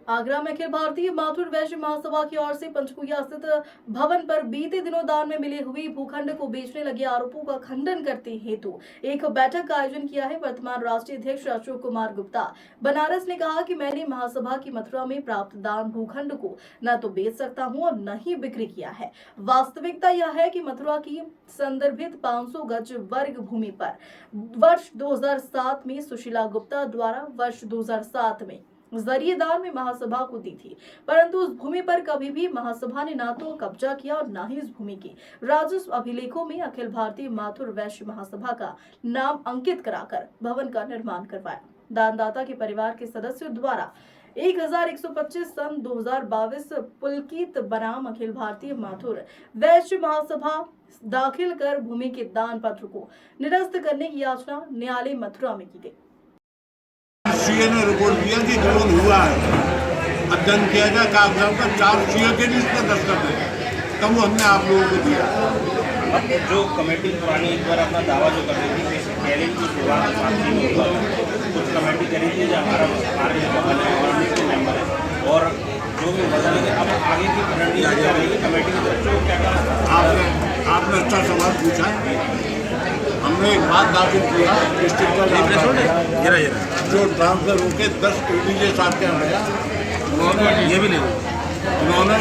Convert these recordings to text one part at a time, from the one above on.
आगरा में अखिल भारतीय माथुर वैश्य महासभा की ओर से पंचकुला स्थित भवन पर बीते दिनों दान में मिली हुई भूखंड को बेचने लगे आरोपों का खंडन करते हेतु एक बैठक का आयोजन किया है। वर्तमान राष्ट्रीय अध्यक्ष अशोक कुमार गुप्ता बनारस ने कहा कि मैंने महासभा की मथुरा में प्राप्त दान भूखंड को न तो बेच सकता हूं और न ही बिक्री किया है। वास्तविकता यह है कि मथुरा की संदर्भित 500 गज वर्ग भूमि पर वर्ष 2007 में सुशीला गुप्ता द्वारा वर्ष 2007 में जरिएदार में महासभा को दी थी, परंतु उस भूमि पर कभी भी महासभा ने ना तो कब्जा किया और ना ही इस भूमि की राजस्व अभिलेखों में अखिल भारतीय माथुर वैश्य महासभा का नाम अंकित कराकर भवन का निर्माण करवाया। दानदाता के परिवार के सदस्यों द्वारा 1125 सन 2022 पुलकित बनाम अखिल भारतीय माथुर वैश्य महासभा दाखिल कर भूमि के दान पत्र को निरस्त करने की याचना न्यायालय मथुरा में की गई। सीए ने रिपोर्ट दिया कि विरोध हुआ है, अध्ययन किया जाए, कागजात का 4 सीए के भी इसमें दस्तखत है, तब वो हमने आप लोगों को दिया। अब जो कमेटी पुरानी एक बार अपना दावा जो कर रही थी कह रही थी विवाद माफी में हुआ, कुछ कमेटी करी थी जो हमारा भवन है और के मेंबर है और जो भी बदल है अब आगे की रणनीति कर रही है कमेटी की तरफ से क्या आपने अच्छा सवाल पूछा। हमने एक बात दाखिल किया डिस्ट्रिक्ट का जो ट्रांसफर होके 10 एडीजे साथ क्या गया, उन्होंने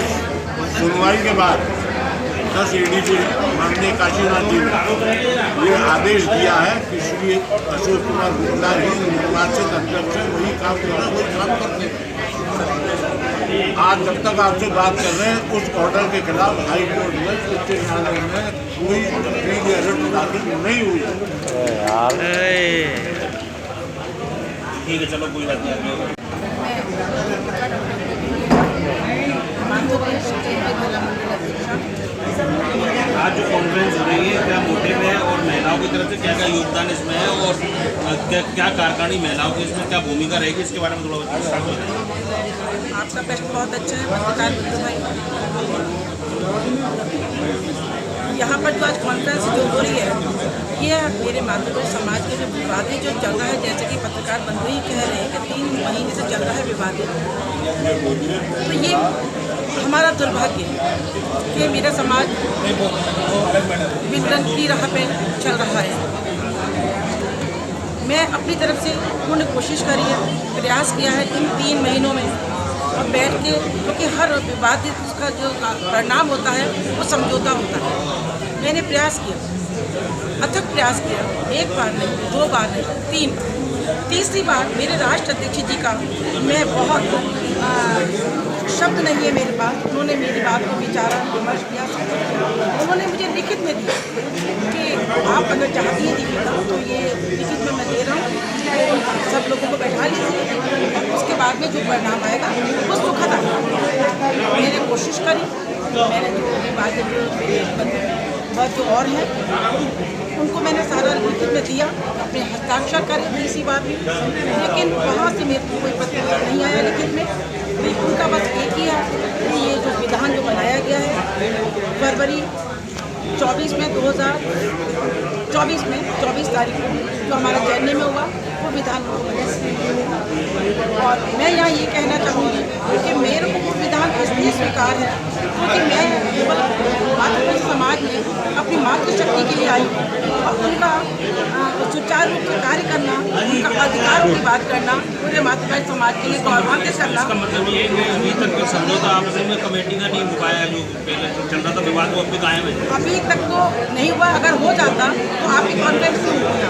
सुनवाई के बाद 10 एडीजे माननीय काशीनाथ जी ने ये आदेश दिया है कि श्री अशोक कुमार गुप्ता ही निर्वाचित अध्यक्ष है, वही काम कर रहे हैं, वही काम करते हैं। आज जब तक आपसे बात कर रहे हैं उस ऑर्डर के खिलाफ हाई कोर्ट में उच्च न्यायालय में कोई रिट दाखिल नहीं हुई। ठीक है, चलो कोई बात नहीं। आज जो कॉन्फ्रेंस हो रही है क्या मोटिव है और महिलाओं की तरफ से क्या क्या योगदान इसमें है और क्या कार्यकारिणी महिलाओं की इसमें क्या भूमिका रहेगी, इसके बारे में थोड़ा स्टार्ट हो जाए। आपका प्रश्न बहुत अच्छा है पत्रकार भाई। यहाँ पर जो आज कॉन्फ्रेंस जो हो रही है ये मेरे मातृभूमि समाज के जो विवादित जो चल रहा है, जैसे कि पत्रकार बंधु ही कह रहे हैं कि 3 महीने से चल रहा है विवादित, तो ये हमारा दुर्भाग्य है कि मेरा समाज विघटन की राह पे चल रहा है। मैं अपनी तरफ से पूर्ण कोशिश करी है, प्रयास किया है इन 3 महीनों में और बैठ के, क्योंकि हर विवादित उसका जो परिणाम होता है वो समझौता होता है। मैंने प्रयास किया, अथक प्रयास किया, 1 बार नहीं, 2 बार नहीं, 3 बार, तीसरी बार मेरे राष्ट्र अध्यक्ष जी का मैं बहुत शब्द नहीं है मेरे पास, उन्होंने मेरी बात को विचारा विमर्श किया, उन्होंने मुझे लिखित में दिया कि आप अगर चाहती हैं लिखित तो ये लिखित में मैं दे रहा हूँ, सब लोगों को बैठा लीजिए और उसके बाद में जो परिणाम आएगा वो सुखद आएगा। मैंने कोशिश करी, मैंने जो मेरे वह जो और हैं उनको मैंने सारा लिखित में दिया, अपने हस्ताक्षर करे तीसरी बार भी, लेकिन वहाँ से मेरे को कोई प्रतिक्रिया नहीं आया लिखित में। उनका बस एक ही है कि ये जो विधान जो बनाया गया है फरवरी 24 में 2024 में 24 तारीख को जो हमारा जर्नी में हुआ वो विधान और मैं यहाँ ये कहना चाहूँगी कि मेरे को वो विधान इसलिए स्वीकार है क्योंकि मैं केवल मातृभूमि समाज में अपनी मातृशक्ति के लिए आई और उनका सुचारू रूप से कार्य करना, उनका अधिकारों की बात करना, पूरे मातृभूमि समाज के लिए गौरवान्वित करना। इसका मतलब ये है कि अभी तक जो समझौता आपस में कमेटी का नहीं हो पाया, जो पहले चल रहा था विवाद वो अभी कायम है। अभी तक तो नहीं हुआ, अगर हो जाता तो आपकी कॉन्फ्रेंस क्यों होता,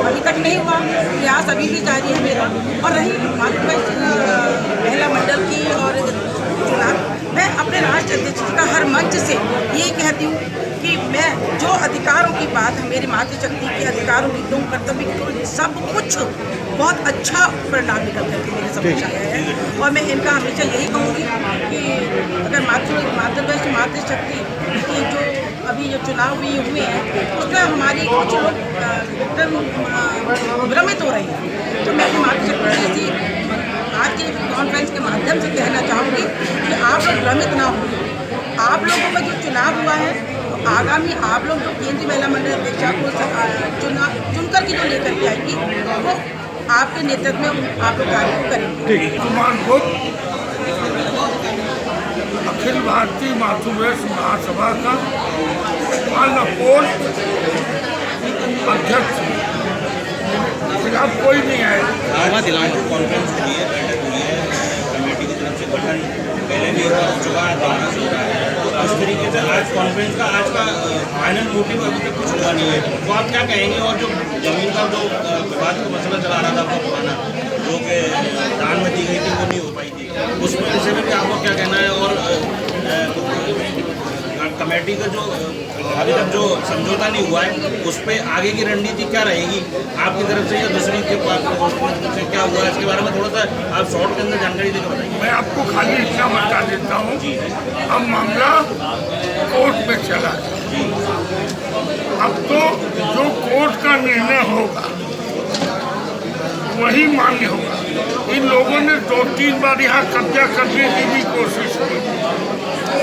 अभी तक नहीं हुआ, प्रयास अभी भी जारी है मेरा। और रही मातृभूमि महिला मंडल की और चुनाव, मैं अपने राष्ट्र अध्यक्ष का हर मंच से ये कहती हूँ कि मैं जो अधिकारों की बात है, मेरी मातृशक्ति के अधिकारों की, तुम कर्तव्य की, सब कुछ बहुत अच्छा परिणाम निकल करके मेरे समझ आया है। और मैं इनका हमेशा यही कहूँगी कि अगर मातृभूमि मातृशक्ति की जो अभी जो चुनाव भी हुए हैं उसमें हमारी कुछ लोग भ्रमित हो रही हैं, तो मैं अपनी मातृशक्ति जैसी आज के कॉन्फ्रेंस के माध्यम से कहना चाहूँगी कि आप लोग भ्रमित ना हो। आप लोगों का जो चुनाव हुआ है तो आगामी आप लोग जो केंद्रीय महिला मंडल अध्यक्षा को चुनकर की जो लेकर के आएगी वो आपके नेतृत्व में आप लोग कार्य को करेंगे। कुमार गुप्त, अखिल भारतीय मातृवैश्य महासभा का अनपोस्ट अध्यक्ष, खिलाफ कोई नहीं आया। आज कॉन्फ्रेंस हुई है, बैठक हुई है, कमेटी की तरफ से गठन पहले भी हो चुका है, दोबारा से हो रहा है। तो इस तरीके से आज कॉन्फ्रेंस का आज का फाइनल मोटिव अभी तक कुछ हुआ नहीं है, तो आप क्या कहेंगे? और जो जमीन का जो विवाद का मसला चला रहा था आपका पुराना, जो कि दान में दी गई थी, वो नहीं हो पाई थी, उस विषय में भी आपको क्या कहना है? और कमेटी का जो अभी तक जो समझौता नहीं हुआ है, उस पर आगे की रणनीति क्या रहेगी आपकी तरफ से या दूसरी के पास से क्या हुआ है, इसके बारे में थोड़ा सा आप शॉर्ट के अंदर जानकारी देकर बताइए। मैं आपको खाली इतना बता देता हूँ, अब मामला कोर्ट में चला है। अब तो जो कोर्ट का निर्णय होगा वही मान्य होगा। इन लोगों ने 2-3 बार यहाँ कब्जा करने की भी कोशिश की,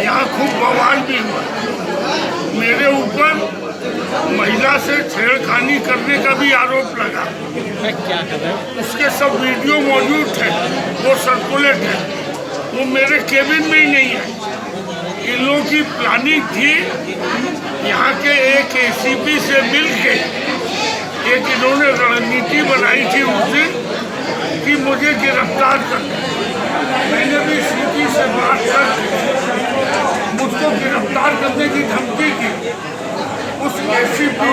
यहाँ खूब बवाल भी हुआ। मेरे ऊपर महिला से छेड़खानी करने का भी आरोप लगा। क्या कर रहे हैं? उसके सब वीडियो मौजूद है, वो सर्कुलेट है, वो मेरे केबिन में ही नहीं है। इन लोगों की प्लानिंग थी यहाँ के एक एसीपी से मिलके एक इन्होंने रणनीति बनाई थी उस दिन कि मुझे गिरफ्तार कर। मैंने भी सीपी से बात कर मुझको गिरफ्तार करने की धमकी की। उस एसीपी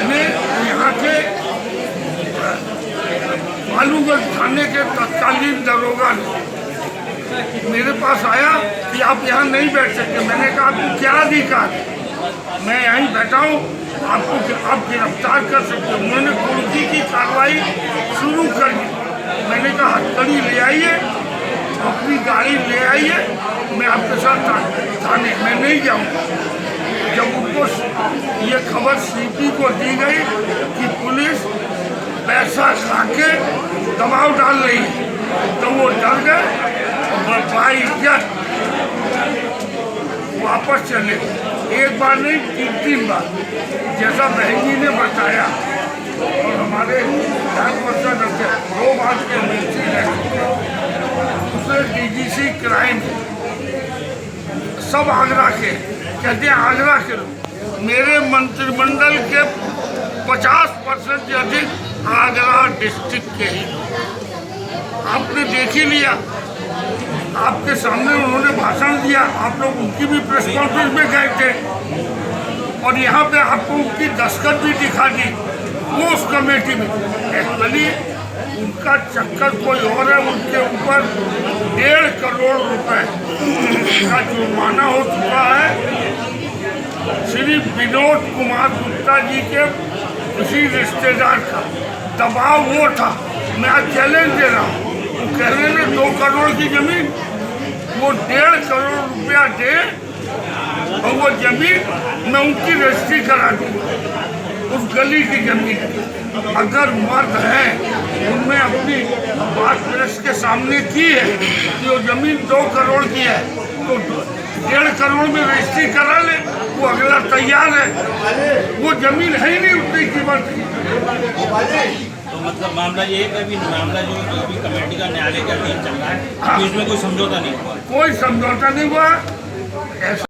ने यहाँ के बालूगंज थाने के तत्कालीन दरोगा ने मेरे पास आया कि आप यहाँ नहीं बैठ सकते। मैंने कहा आपको क्या अधिकार, मैं यहीं बैठा हूँ, आपको आप गिरफ्तार कर सकते हो। उन्होंने कुर्की की कार्रवाई शुरू कर दी। मैंने कहा हथकड़ी ले आइए, अपनी गाड़ी ले आइए, मैं आपके साथ थाने में नहीं जाऊँगा। जब उनको ये खबर सीपी को दी गई कि पुलिस पैसा खा के दबाव डाल रही है, तो वो डर गए और बाइज्जत वापस चले। एक बार नहीं 3 बार, जैसा बहन जी ने बताया। और हमारे 2 बार के मिर्ची है, दूसरे डीजीसी क्राइम सब आगरा के, कहते हैं आगरा के लोग। मेरे मंत्रिमंडल के 50% से अधिक आगरा डिस्ट्रिक्ट के ही। आपने देख ही लिया, आपके सामने उन्होंने भाषण दिया, आप लोग उनकी भी प्रेस कॉन्फ्रेंस में गए थे और यहाँ पे आपको उनकी दस्तखत भी दिखा दी वो उस कमेटी में। एक्चुअली उनका चक्कर कोई और है, उनके ऊपर 1.5 करोड़ रुपए का जुर्माना हो चुका है। श्री विनोद कुमार गुप्ता जी के किसी रिश्तेदार का दबाव वो था। मैं आज चैलेंज दे रहा हूँ, वो कह रहे हैं 2 करोड़ की जमीन, वो 1.5 करोड़ रुपया दे और वो जमीन मैं उनकी रजिस्ट्री करा दूँगा, उस गली की जमीन। अगर मर्द हैं, उनमें अपनी बात प्रेस के सामने की है कि वो जमीन 2 करोड़ की है, तो 1.5 करोड़ में रजिस्ट्री करा ले, वो अगला तैयार है। वो जमीन है ही नहीं उतनी कीमत की। तो मतलब मामला ये है कि अभी मामला जो अभी कमेटी का न्यायालय का अधीन चल रहा है, इसमें कोई समझौता नहीं हुआ, कोई समझौता नहीं हुआ। ऐसा